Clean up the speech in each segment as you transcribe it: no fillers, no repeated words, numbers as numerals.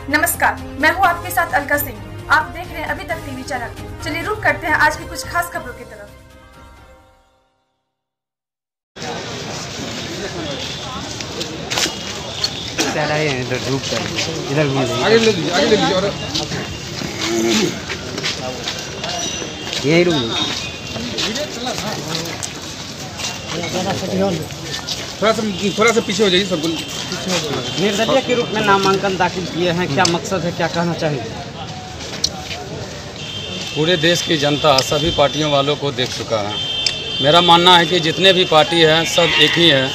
नमस्कार, मैं हूं आपके साथ अलका सिंह। आप देख रहे हैं अभी तक टीवी चैनल। चलिए रुक करते हैं आज की कुछ खास खबरों की तरफ। इधर धूप इधर आगे ले लीजिए और यही रुक थोड़ा सा पीछे हो जाइए सब। निर्दलीय के रूप में नामांकन दाखिल किए हैं, क्या मकसद है, क्या कहना चाहिए? पूरे देश की जनता सभी पार्टियों वालों को देख चुका है। मेरा मानना है कि जितने भी पार्टी हैं सब एक ही है,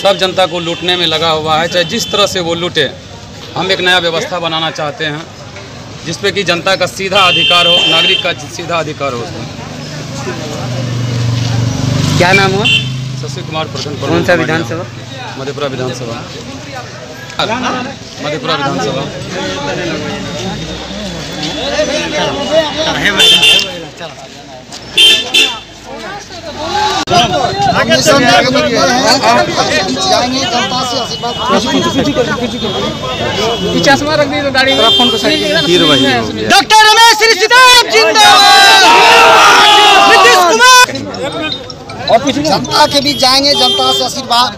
सब जनता को लूटने में लगा हुआ है, चाहे जिस तरह से वो लूटे। हम एक नया व्यवस्था बनाना चाहते हैं जिसपे कि जनता का सीधा अधिकार हो, नागरिक का सीधा अधिकार हो उसमें। क्या नाम हुआ? शशि कुमार प्रखंड। कौन सा विधानसभा? मधेपुरा विधानसभा। मधेपुरा विधानसभा। डॉक्टर रमेश जनता के बीच जाएंगे, जनता से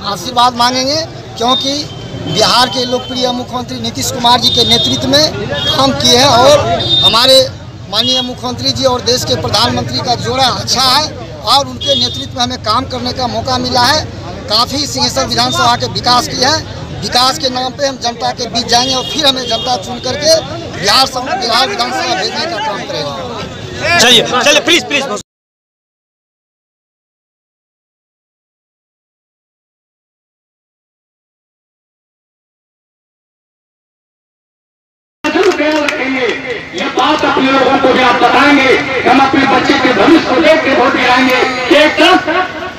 आशीर्वाद मांगेंगे, क्योंकि बिहार के लोकप्रिय मुख्यमंत्री नीतीश कुमार जी के नेतृत्व में काम किए हैं और हमारे माननीय मुख्यमंत्री जी और देश के प्रधानमंत्री का जोड़ा अच्छा है और उनके नेतृत्व में हमें काम करने का मौका मिला है। काफ़ी सिंहेश्वर विधानसभा के विकास किया है। विकास के नाम पे हम जनता के बीच जाएंगे और फिर हमें जनता चुन करके बिहार विधानसभा भेजने का काम करेगा। चलिए प्लीज। ये बात अपने लोगों को भी आप बताएंगे कि हम अपने बच्चे के भविष्य को देख के वोट गिराएंगे। एक तरफ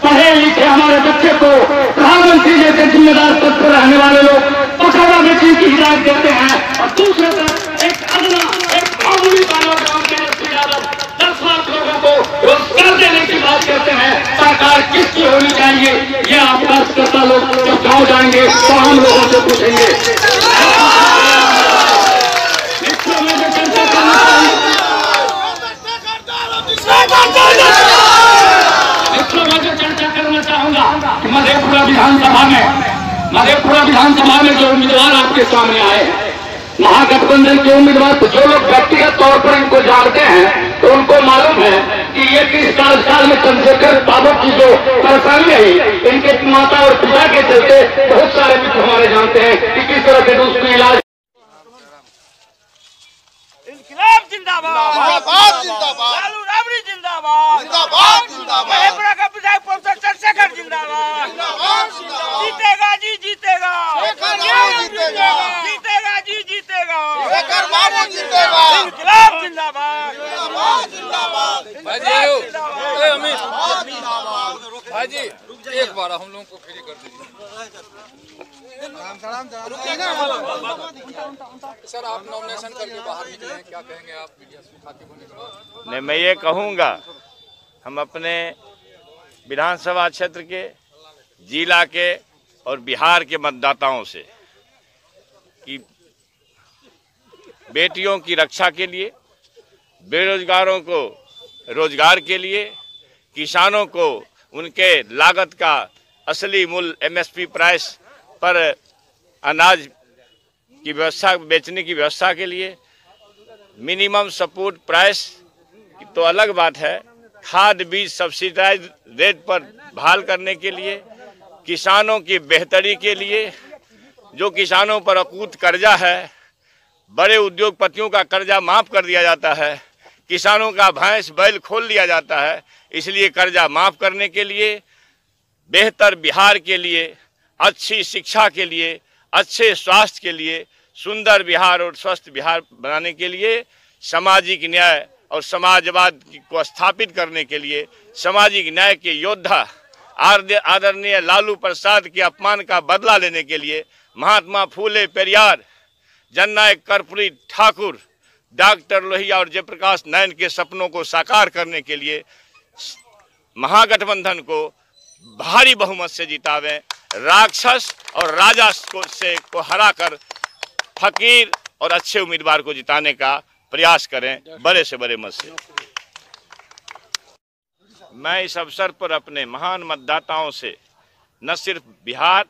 पढ़े लिखे हमारे बच्चे को प्रधानमंत्री जैसे जिम्मेदार पद पर रहने वाले लोग पकौड़ा बेचने की हिदायत देते हैं और दूसरे तरफ एक मामूली गांव के 10 लाख लोगों को रोजगार देने की बात करते हैं। सरकार किसकी होनी चाहिए ये आप कार्यकर्ता लोग जब गाँव जाएंगे तो हम लोगों से पूछेंगे। मधेपुरा विधानसभा में जो उम्मीदवार आपके सामने आए हैं, महागठबंधन के उम्मीदवार, जो लोग व्यक्तिगत तौर पर इनको जानते हैं तो उनको मालूम है कि ये 30 साल में चंद्रशेखर बाबू की जो परेशानी रही, इनके माता और पिता के चलते बहुत सारे मित्र हमारे जानते हैं कि किस तरह से उसमें इलाज। इनकलाब जिंदाबाद, लालू राबड़ी जिंदाबाद, मधेपुरा का विधायक प्रोफेसर चंद्रशेखर जिंदाबाद। जीतेगा जी जीतेगा, जीतेगा जी जीतेगा, इनकलाब जिंदाबाद। भाई जी एक बार हम लोगों को फ्री कर दीजिए। सर आप नॉमिनेशन करके बाहर निकले हैं, क्या कहेंगे आप मीडिया से खाते होने के बाद? नहीं, मैं ये कहूँगा हम अपने विधानसभा क्षेत्र के, जिला के और बिहार के मतदाताओं से कि बेटियों की रक्षा के लिए, बेरोजगारों को रोजगार के लिए, किसानों को उनके लागत का असली मूल्य MSP प्राइस पर अनाज की व्यवस्था, बेचने की व्यवस्था के लिए, मिनिमम सपोर्ट प्राइस की तो अलग बात है, खाद बीज सब्सिडाइज रेट पर बहाल करने के लिए, किसानों की बेहतरी के लिए, जो किसानों पर अकूत कर्जा है, बड़े उद्योगपतियों का कर्जा माफ़ कर दिया जाता है, किसानों का भैंस बैल खोल लिया जाता है, इसलिए कर्जा माफ़ करने के लिए, बेहतर बिहार के लिए, अच्छी शिक्षा के लिए, अच्छे स्वास्थ्य के लिए, सुंदर बिहार और स्वस्थ बिहार बनाने के लिए, सामाजिक न्याय और समाजवाद को स्थापित करने के लिए, सामाजिक न्याय के योद्धा आदरणीय लालू प्रसाद के अपमान का बदला लेने के लिए, महात्मा फूले पेरियार, जननायक कर्पूरी ठाकुर, डॉक्टर लोहिया और जयप्रकाश नारायण के सपनों को साकार करने के लिए महागठबंधन को भारी बहुमत से जितावें, राक्षस और राजा को हराकर फकीर और अच्छे उम्मीदवार को जिताने का प्रयास करें बड़े से बड़े मत से। मैं इस अवसर पर अपने महान मतदाताओं से न सिर्फ बिहार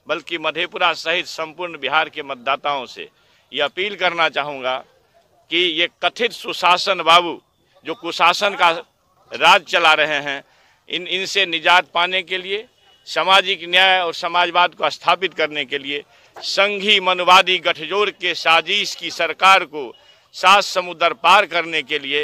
बल्कि मधेपुरा सहित संपूर्ण बिहार के मतदाताओं से ये अपील करना चाहूँगा कि ये कथित सुशासन बाबू जो कुशासन का राज चला रहे हैं, इनसे निजात पाने के लिए, सामाजिक न्याय और समाजवाद को स्थापित करने के लिए संघी मनवादी गठजोड़ के साजिश की सरकार को 7 समुद्र पार करने के लिए,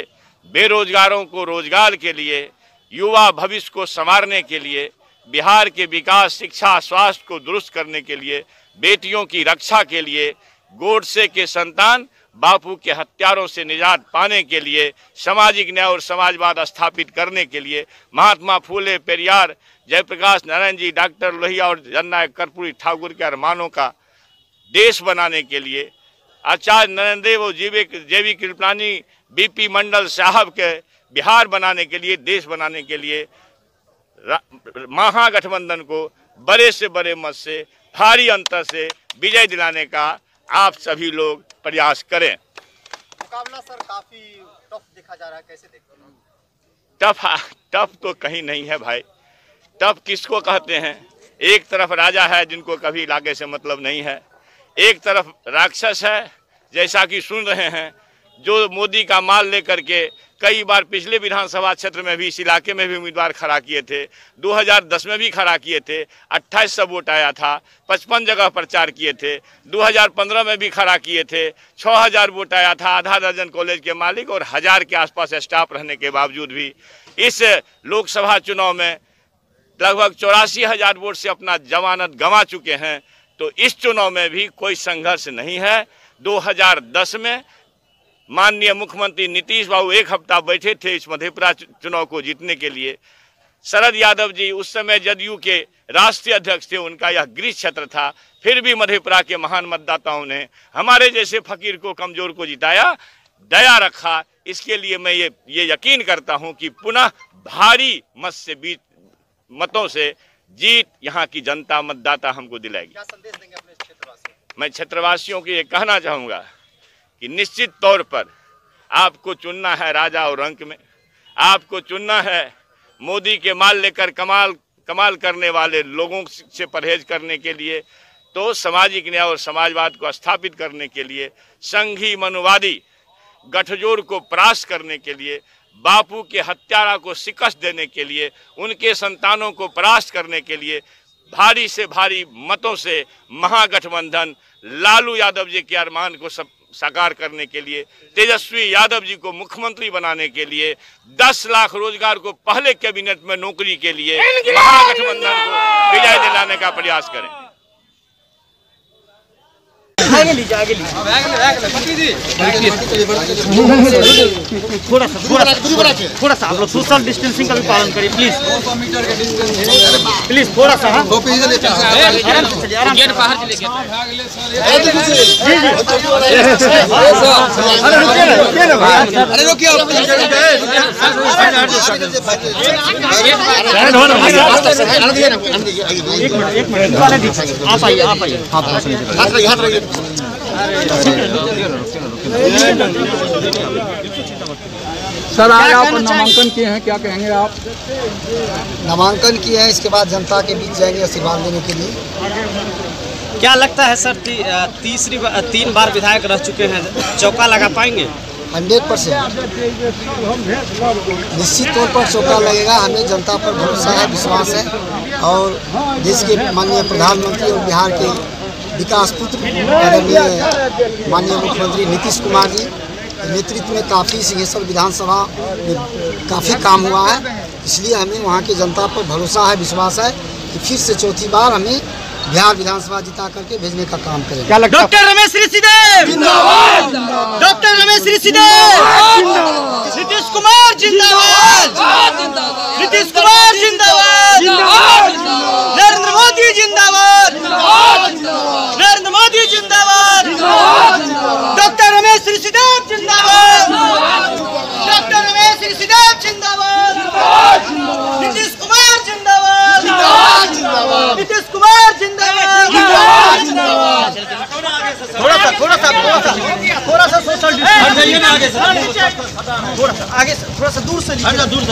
बेरोजगारों को रोजगार के लिए, युवा भविष्य को संवारने के लिए, बिहार के विकास, शिक्षा, स्वास्थ्य को दुरुस्त करने के लिए, बेटियों की रक्षा के लिए, गोडसे के संतान बापू के हत्यारों से निजात पाने के लिए, सामाजिक न्याय और समाजवाद स्थापित करने के लिए, महात्मा फूले, पेरियार, जयप्रकाश नारायण जी, डॉक्टर लोहिया और जननायक कर्पूरी ठाकुर के अरमानों का देश बनाने के लिए, आचार्य नरेंद्र देव और जेवी कृपलानी, बीपी मंडल साहब के बिहार बनाने के लिए, देश बनाने के लिए महागठबंधन को बड़े से बड़े मत से, भारी अंतर से विजय दिलाने का आप सभी लोग प्रयास करें। मुकाबला सर काफी टफ देखा जा रहा है, कैसे देखते हैं? टफ तो कहीं नहीं है भाई। टफ किसको कहते हैं? एक तरफ राजा है जिनको कभी इलाके से मतलब नहीं है, एक तरफ राक्षस है जैसा कि सुन रहे हैं, जो मोदी का माल लेकर के कई बार पिछले विधानसभा क्षेत्र में भी, इस इलाके में भी उम्मीदवार खड़ा किए थे, 2010 में भी खड़ा किए थे, 2800 वोट आया था, 55 जगह प्रचार किए थे, 2015 में भी खड़ा किए थे, 6000 वोट आया था, आधा दर्जन कॉलेज के मालिक और 1000 के आसपास स्टाफ रहने के बावजूद भी इस लोकसभा चुनाव में लगभग 84,000 वोट से अपना जमानत गंवा चुके हैं। तो इस चुनाव में भी कोई संघर्ष नहीं है। 2010 में माननीय मुख्यमंत्री नीतीश बाबू 1 हफ्ता बैठे थे इस मधेपुरा चुनाव को जीतने के लिए। शरद यादव जी उस समय जदयू के राष्ट्रीय अध्यक्ष थे, उनका यह गृह क्षेत्र था, फिर भी मधेपुरा के महान मतदाताओं ने हमारे जैसे फकीर को, कमजोर को जिताया, दया रखा। इसके लिए मैं ये यकीन करता हूं कि पुनः भारी मतों से जीत यहाँ की जनता मतदाता हमको दिलाएगी। क्या संदेश देंगे अपने क्षेत्रवासियों? मैं क्षेत्रवासियों को ये कहना चाहूँगा कि निश्चित तौर पर आपको चुनना है राजा और रंक में, आपको चुनना है मोदी के माल लेकर कमाल करने वाले लोगों से परहेज करने के लिए, तो सामाजिक न्याय और समाजवाद को स्थापित करने के लिए, संघी मनवादी गठजोड़ को परास्त करने के लिए, बापू के हत्यारा को शिकस्त देने के लिए, उनके संतानों को परास्त करने के लिए भारी से भारी मतों से महागठबंधन लालू यादव जी के अरमान को साकार करने के लिए, तेजस्वी यादव जी को मुख्यमंत्री बनाने के लिए, 10 लाख रोजगार को पहले कैबिनेट में नौकरी के लिए महागठबंधन को विजय दिलाने का प्रयास करें। आगे लीजिए थोड़ा सा आप लोग सोशल डिस्टेंसिंग का भी पालन करिए प्लीज थोड़ा सा। अरे रुकिए एक मिनट आप आइए सर आज आप नामांकन किए हैं, क्या कहेंगे आप? नामांकन किए हैं, इसके बाद जनता के बीच जाएंगे आशीर्वाद देने के लिए। क्या लगता है सर 3 बार विधायक रह चुके हैं, चौका लगा पाएंगे? 100% निश्चित तौर पर चौका लगेगा। हमें जनता पर भरोसा है, विश्वास है और देश के माननीय प्रधानमंत्री और बिहार के विकास पुत्र आदरणीय माननीय मुख्यमंत्री नीतीश कुमार जी नेतृत्व में काफ़ी सिंहेश्वर विधानसभा में काफ़ी काम हुआ है, इसलिए हमें वहाँ की जनता पर भरोसा है, विश्वास है कि फिर से चौथी बार हमें बिहार विधानसभा जिता करके भेजने का काम करेंगे। क्या लगता है? डॉक्टर रमेश ऋषिदेव जिंदाबाद, डॉक्टर रमेश ऋषिदेव, नीतीश कुमार जिंदाबाद, नीतीश कुमार जिंदाबाद, नरेंद्र मोदी जिंदाबाद, नरेंद्र मोदी जिंदाबाद, डॉक्टर रमेश ऋषिदेव जिंदाबाद, डॉक्टर रमेश ऋषिदेव जिंदाबाद, नीतीश कुमार जिंदाबाद, नीतीश कुमार जिंदाबाद, थोड़ा थोड़ा सा सोशल डिस्टेंस आगे से थोड़ा सा दूर से दूर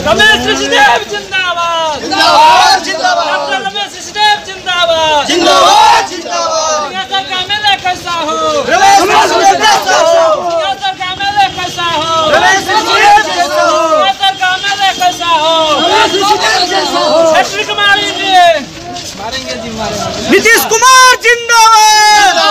रमेश ऋषिदेव जिंदाबाद जिंदाबाद जिंदाबाद रमेश ऋषिदेव जिंदाबाद जिंदाबाद जिंदाबाद सिंहासन का मेला कैसा हो रमेश ऋषिदेव कैसा हो सिंहासन का मेला कैसा हो रमेश ऋषिदेव कैसा हो सिंहासन का मेला कैसा हो रमेश ऋषिदेव कैसा हो हैट्रिक मारेंगे नीतीश कुमार जिंदाबाद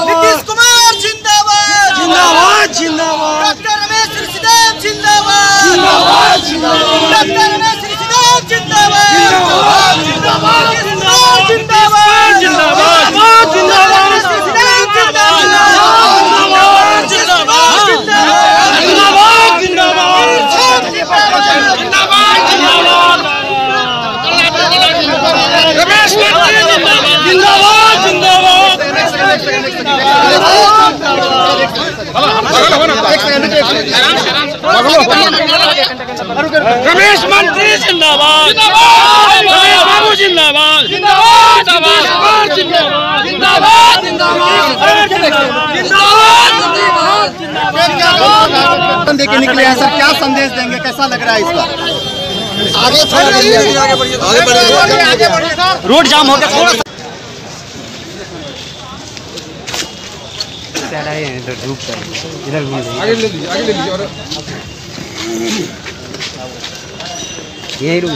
नीतीश कुमार जिंदाबाद जिंदाबाद जिंदाबाद डॉक्टर रमेश ऋषिदेव जिंदाबाद जिंदाबाद जिंदाबाद डॉक्टर रमेश ऋषिदेव जिंदाबाद जिंदाबाद जिंदाबाद जिंदाबाद जिंदाबाद जिंदाबाद ऋषिदेव जिंदाबाद जिंदाबाद जिंदाबाद जिंदाबाद रमेश जिंदाबाद जिंदाबाद रमेश मंत्री जिंदाबाद रमेश बाबू जिंदाबाद जिंदाबाद जिंदाबाद जिंदाबाद जिंदाबाद देके निकले हैं सर, क्या संदेश देंगे, कैसा लग रहा है इस बार? आगे बढ़िए रोड जाम हो गया थोड़ा इधर आगे ले लीजिए और यही रुक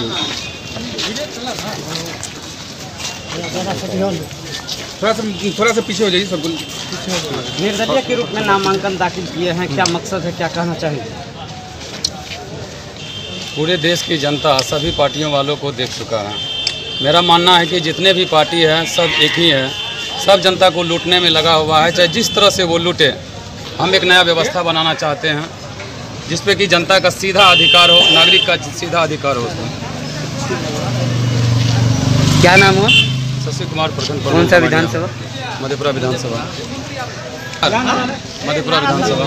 थोड़ा सा पीछे हो जाइए सब। निर्दलीय के रूप में नामांकन दाखिल किए हैं, क्या मकसद है, क्या कहना चाहेंगे? पूरे देश की जनता सभी पार्टियों वालों को देख चुका है। मेरा मानना है कि जितने भी पार्टी हैं सब एक ही है, सब जनता को लूटने में लगा हुआ है। चाहे जिस तरह से वो लूटे, हम एक नया व्यवस्था बनाना चाहते हैं जिसपे कि जनता का सीधा अधिकार हो, नागरिक का सीधा अधिकार हो उसमें। क्या नाम हुआ? शशि कुमार प्रखंड कौन सा विधानसभा? मधेपुरा विधानसभा। मधेपुरा विधानसभा।